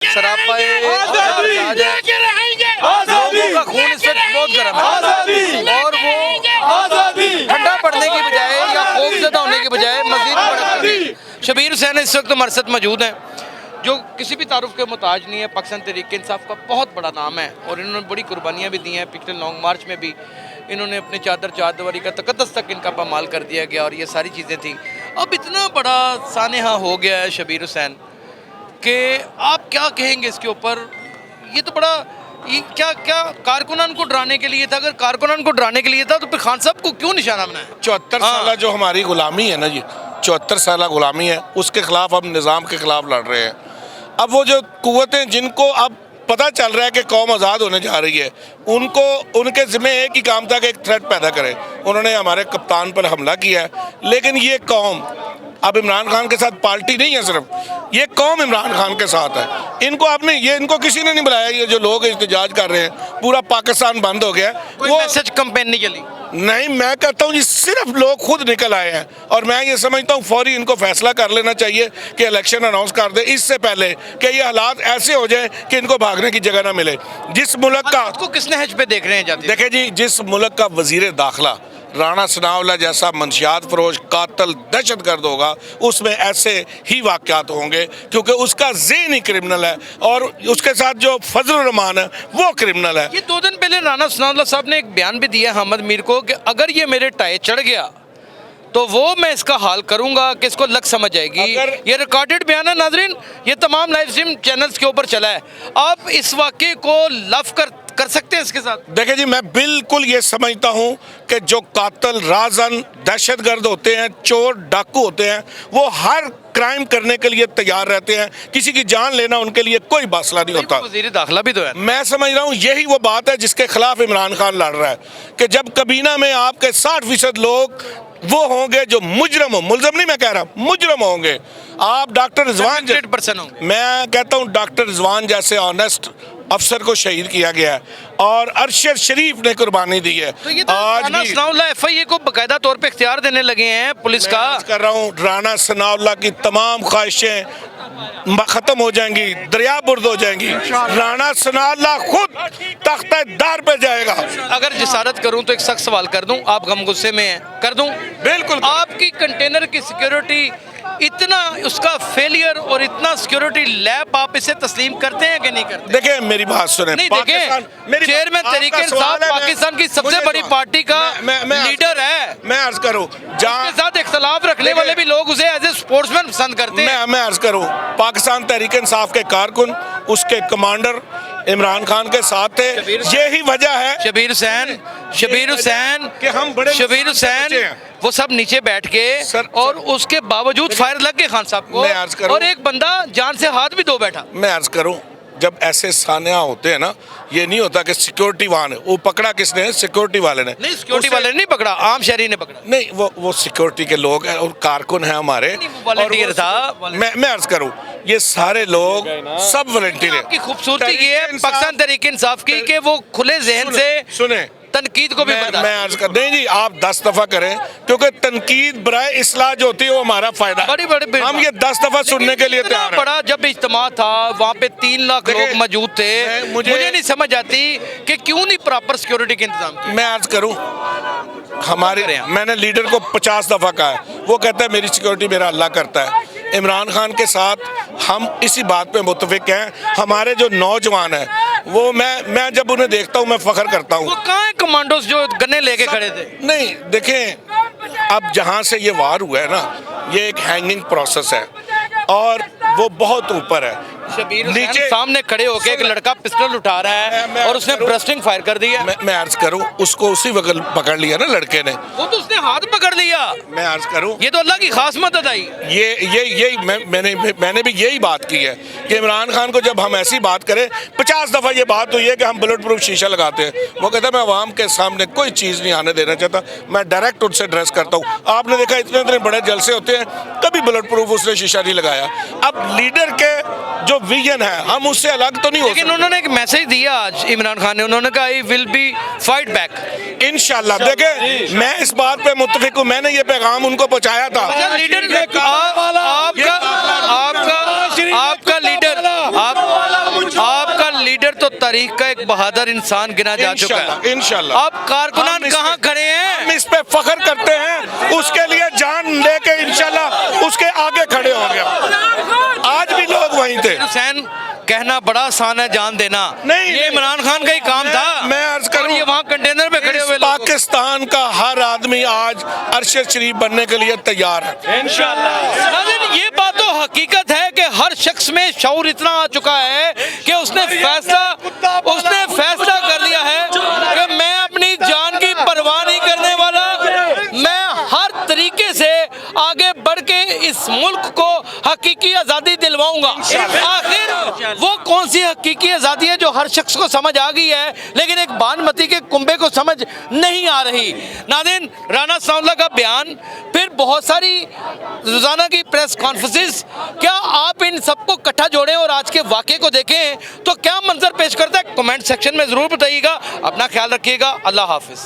सरापाए लोगों का खून इस वक्त बहुत गर्म है और वो ठंडा पड़ने की बजाय या खौफजदा होने की बजाय मजीद बढ़ रही है। शबीर हुसैन इस वक्त हमारे साथ मौजूद हैं, जो किसी भी तारुफ के मोहताज नहीं है। पाकिस्तान तहरीक इंसाफ का बहुत बड़ा नाम है और इन्होंने बड़ी कुर्बानियाँ भी दी हैं। पिछले लॉन्ग मार्च में भी इन्होंने अपने चादरवारी का तकद्दस तक इनका पामाल कर दिया गया और ये सारी चीज़ें थी। अब इतना बड़ा सानेहा हो गया है शबीर हुसैन कि आप क्या कहेंगे इसके ऊपर? ये तो बड़ा क्या क्या कारकुनान को डराने के लिए था? अगर कारकुनान को डराने के लिए था तो फिर खान साहब को क्यों निशाना बनाया? 74 साल जो हमारी गुलामी है ना जी, 74 साल गुलामी है, उसके खिलाफ हम निज़ाम के खिलाफ लड़ रहे हैं। अब वो जो कुव्वतें जिनको अब पता चल रहा है कि कौम आज़ाद होने जा रही है, उनको उनके ज़िम्मे एक ही काम था कि एक थ्रेट पैदा करें। उन्होंने हमारे कप्तान पर हमला किया है, लेकिन ये कौम अब इमरान खान के साथ पार्टी नहीं है, सिर्फ ये कौम इमरान खान के साथ है। इनको आपने ये इनको किसी ने नहीं बुलाया। ये जो लोग एहतजाज कर रहे हैं, पूरा पाकिस्तान बंद हो गया। कोई मैसेज कैंपेन नहीं चली? नहीं, मैं कहता हूँ जी सिर्फ लोग खुद निकल आए हैं और मैं ये समझता हूँ फौरी इनको फैसला कर लेना चाहिए कि इलेक्शन अनाउंस कर दे, इससे पहले कि ये हालात ऐसे हो जाए कि इनको भागने की जगह ना मिले। जिस मुल्क का आपको किस नहज पे देख रहे हैं जाते? देखे जी, जिस मुल्क का वजीर दाखिला राणा सनाउल्लाह जैसा मंशियात फरोश कातल दहशतगर्द होगा, उसमें ऐसे ही वाक़यात होंगे क्योंकि उसका ज़हन ही क्रिमिनल है और उसके साथ जो फजल रहमान है वो क्रिमिनल है। ये 2 दिन पहले राणा सनाउल्लाह साहब ने एक बयान भी दिया हामिद मीर को कि अगर ये मेरे टाए चढ़ गया तो वो मैं इसका हाल करूंगा कि इसको लग समझ आएगी। ये रिकॉर्डेड बयान है नाजरीन, ये तमाम लाइव स्ट्रीम चैनल्स के ऊपर चला है। आप इस वाक़े को लव कर सकते हैं इसके साथ? देखिए जी, मैं बिल्कुल ये समझता हूँ कि जो कातल राजन दहशतगर्द होते हैं, चोर डाकू होते हैं, वो हर क्राइम करने के लिए तैयार रहते हैं। किसी की जान लेना उनके लिए कोई मसला नहीं होता। वज़ीर दाखिला भी तो है। मैं समझ रहा हूँ यही वो बात है जिसके खिलाफ इमरान खान लड़ रहा है कि जब कबीना में आपके 60% लोग वो होंगे जो मुजरम हो, मुलजम नहीं मैं कह रहा, मुजरम होंगे। आप डॉक्टर रिजवान, मैं कहता हूँ डॉक्टर रिजवान जैसे ऑनेस्ट अफसर को शहीद किया गया है और अरशद शरीफ ने कुर्बानी दी है। तो ये तो राणा सनाउल्लाह एफआईए को बाकायदा तौर पे इख्तियार देने लगे हैं पुलिस का। कर रहा हूँ, राणा सनाउल्लाह की तमाम ख्वाहिशें खत्म हो जाएंगी, दरियाबुर्द हो जाएंगी। राणा सनाउल्लाह खुद तख्ते दार पे जाएगा। अगर जिसारत करूं तो एक सख्त सवाल कर दूं, आप गम गुस्से में हैं, कर दूं? बिल्कुल। आपकी कंटेनर की सिक्योरिटी इतना, उसका फेलियर और इतना सिक्योरिटी लैब, आप इसे तस्लीम करते हैं कि नहीं करते? देखिए मेरी बात सुने, नहीं देखें, चेयरमैन तहरीक इंसाफ पाकिस्तान की सबसे बड़ी पार्टी का लीडर है। मैं अर्ज करूं, जहां साथ इख्तलाफ रखने वाले भी लोग उसे एज ए स्पोर्ट्समैन पसंद करते हैं। मैं अर्ज करूं, पाकिस्तान तहरीक इंसाफ के कारकुन उसके कमांडर इमरान खान के साथ थे। यही वजह है शबीर हुसैन कि हम बड़े शबीर हुसैन वो सब नीचे बैठ के और उसके बावजूद फायर लग गए खान साहब को और एक बंदा जान से हाथ भी धो बैठा। मैं अर्ज करूं, जब ऐसे सानिया होते हैं ना, ये नहीं होता कि सिक्योरिटी वाहन वो पकड़ा किसने? सिक्योरिटी वाले ने। नहीं, सिक्योरिटी वाले ने नहीं पकड़ा, आम शहरी ने पकड़ा। नहीं, वो सिक्योरिटी के लोग हैं और कारकुन हैं हमारे। वॉलंटियर था। मैं अर्ज करूं, ये सारे लोग सब वॉलंटियर हैं। आपकी खूबसूरती ये है पाकिस्तान तहरीक इंसाफ की कि वो खुले जहन से सुने तनकीद को भी मैं अर्ज कर नहीं जी, आप 10 दफा करें क्योंकि तनकीद बराए इस्लाह जो होती है वो हमारा फायदा। बड़ी हम ये 10 दफा सुनने के लिए तैयार हैं। बड़ा जब इज्तिमा था वहाँ पे 3 लाख लोग मौजूद थे। मुझे नहीं समझ आती कि क्यों नहीं प्रॉपर सिक्योरिटी के इंतजाम किया। मैं अर्ज करूं, हमारे मैंने लीडर को 50 दफा कहा है, वो कहता है मेरी सिक्योरिटी मेरा अल्लाह करता है। इमरान खान के साथ हम इसी बात पे मुत्तफिक हैं। हमारे जो नौजवान हैं वो मैं जब उन्हें देखता हूँ मैं फख्र करता हूँ। वो कहाँ है कमांडोज जो गन्ने लेके खड़े थे? नहीं देखें, अब जहाँ से ये वार हुआ है ना, ये एक हैंगिंग प्रोसेस है और वो बहुत ऊपर है। नीचे सामने खड़े होकर एक लड़का पिस्टल उठा रहा है और उसने ब्रस्टिंग फायर कर दी है। मैं अर्ज करूं, उसको उसी वक्त पकड़ लिया ना लड़के ने, वो तो उसने हाथ पकड़ लिया। मैं अर्ज करूं, ये तो अल्लाह की खास मदद आई। ये मैंने भी यही बात की है कि इमरान खान को जब हम ऐसी बात करें, 50 दफा ये बात हुई है कि हम बुलेट प्रूफ शीशा लगाते हैं। वो कहता है मैं आवाम के सामने कोई चीज़ नहीं आने देना चाहता, मैं डायरेक्ट उनसे ड्रेस करता हूँ। आपने देखा इतने बड़े जलसे होते हैं, कभी बुलेट प्रूफ उसने शीशा नहीं लगाया। अब लीडर के जो विजन है हम उससे अलग तो नहीं हो सकते। लेकिन उन्होंने एक मैसेज दिया आज इमरान खान ने, उन्होंने कहा I will be fight back इंशाल्लाह। देखे मैं इस बात पे मुत्तफिक हूँ, मैंने ये पैगाम उनको पहुँचाया था। लीडर आपका लीडर लीडर तो तारीख का एक बहादुर इंसान गिना जा चुका है। इंशाल्लाह अब कारकुनान हम इस कहाँ पे- खड़े हैं? हम इस पे फख्र करते हैं, उसके लिए जान लेके इंशाल्लाह उसके आगे खड़े हो गया। आज भी लोग वहीं थे। हुसैन कहना बड़ा आसान है, जान देना नहीं, ये नहीं। इमरान खान का ही काम था। मैं अर्ज और करूं, ये वहाँ कंटेनर पे खड़े हुए लोग। पाकिस्तान का हर आदमी आज अरशद शरीफ बनने के लिए तैयार है। नाज़रीन, ये बात तो हकीकत है कि हर शख्स में शऊर इतना आ चुका है कि उसने फैसला कर लिया है कि मैं अपनी जान की परवाह नहीं करने वाला, मैं हर तरीके से आगे बढ़ के इस मुल्क को हकीकी आज़ादी दिलवाऊंगा। आखिर वो कौन सी हकीकी आज़ादी है जो हर शख्स को समझ आ गई है, लेकिन एक बानमती के कुंबे को समझ नहीं आ रही। नाज़रीन, राना सनाउल्लाह का बयान, फिर बहुत सारी रोजाना की प्रेस कॉन्फ्रेंसेस, क्या आप इन सबको इकट्ठा जोड़ें और आज के वाक़े को देखें तो क्या मंजर पेश करता है? कमेंट सेक्शन में ज़रूर बताइएगा। अपना ख्याल रखिएगा। अल्लाह हाफिज़।